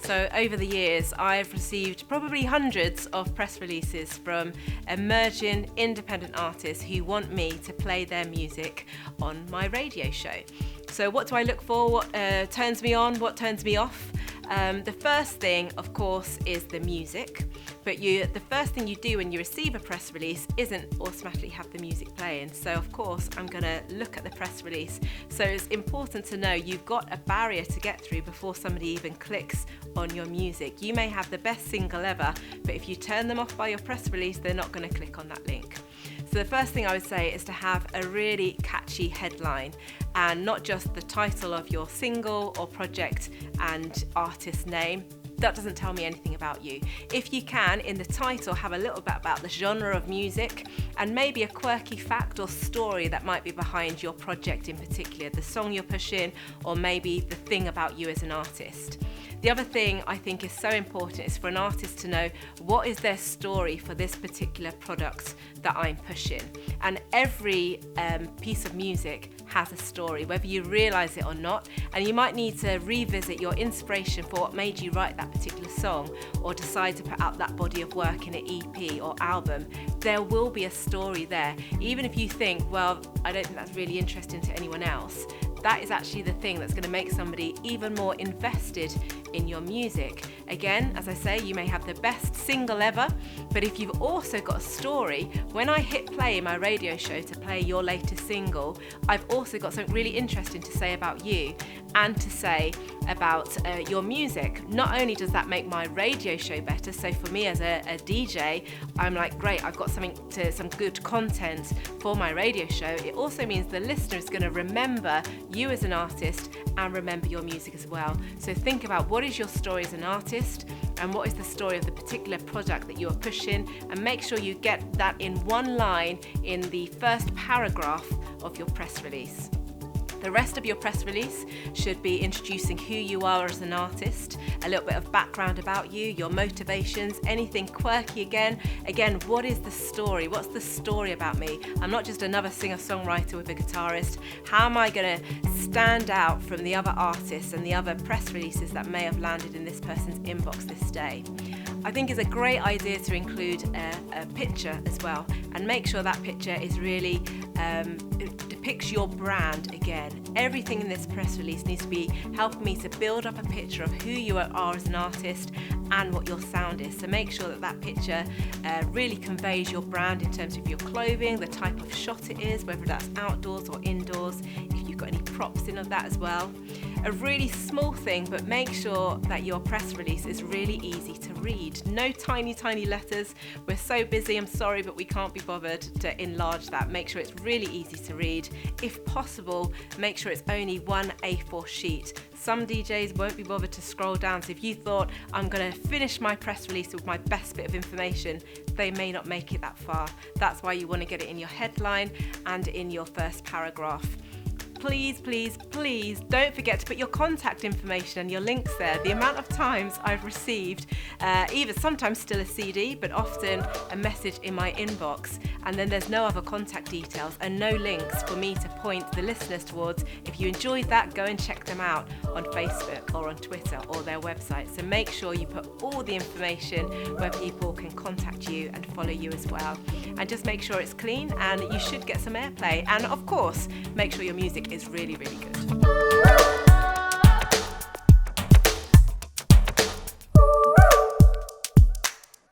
So over the years, I've received probably hundreds of press releases from emerging independent artists who want me to play their music on my radio show. So what do I look for? What turns me on? What turns me off? The first thing, of course, is the music. But the first thing you do when you receive a press release isn't automatically have the music playing. So, of course, I'm going to look at the press release. So it's important to know you've got a barrier to get through before somebody even clicks on your music. You may have the best single ever, but if you turn them off by your press release, they're not going to click on that link. So the first thing I would say is to have a really catchy headline, and not just the title of your single or project and artist name. That doesn't tell me anything about you. If you can, in the title, have a little bit about the genre of music and maybe a quirky fact or story that might be behind your project in particular, the song you're pushing, or maybe the thing about you as an artist. The other thing I think is so important is for an artist to know what is their story for this particular product that I'm pushing. And every piece of music has a story, whether you realise it or not, and you might need to revisit your inspiration for what made you write that particular song or decide to put out that body of work in an EP or album. There will be a story there. Even if you think, well, I don't think that's really interesting to anyone else, that is actually the thing that's going to make somebody even more invested in your music. Again, as I say, you may have the best single ever, but if you've also got a story, when I hit play in my radio show to play your latest single, I've also got something really interesting to say about you and to say about your music. Not only does that make my radio show better, so for me as a DJ, I'm like, great, I've got some good content for my radio show. It also means the listener is going to remember you as an artist and remember your music as well. So think about what is your story as an artist and what is the story of the particular product that you are pushing, and make sure you get that in one line in the first paragraph of your press release. The rest of your press release should be introducing who you are as an artist, a little bit of background about you, your motivations, anything quirky again, what is the story? What's the story about me? I'm not just another singer-songwriter with a guitarist. How am I going to stand out from the other artists and the other press releases that may have landed in this person's inbox this day? I think it's a great idea to include a picture as well, and make sure that picture is really depicts your brand again. Everything in this press release needs to be helping me to build up a picture of who you are as an artist and what your sound is. So make sure that picture really conveys your brand in terms of your clothing, the type of shot it is, whether that's outdoors or indoors, if you've got any props in of that as well. A really small thing, but make sure that your press release is really easy to read. No tiny letters. We're so busy, I'm sorry, but we can't be bothered to enlarge that. Make sure it's really easy to read. If possible, make sure it's only one A4 sheet. Some DJs won't be bothered to scroll down, so if you thought, I'm going to finish my press release with my best bit of information, they may not make it that far. That's why you want to get it in your headline and in your first paragraph. Please don't forget to put your contact information and your links there. The amount of times I've received either sometimes still a CD, but often a message in my inbox, and then there's no other contact details and no links for me to point the listeners towards. If you enjoyed that, go and check them out on Facebook or on Twitter or their website. So make sure you put all the information where people can contact you and follow you as well. And just make sure it's clean, and you should get some airplay. And of course, make sure your music is really, really good.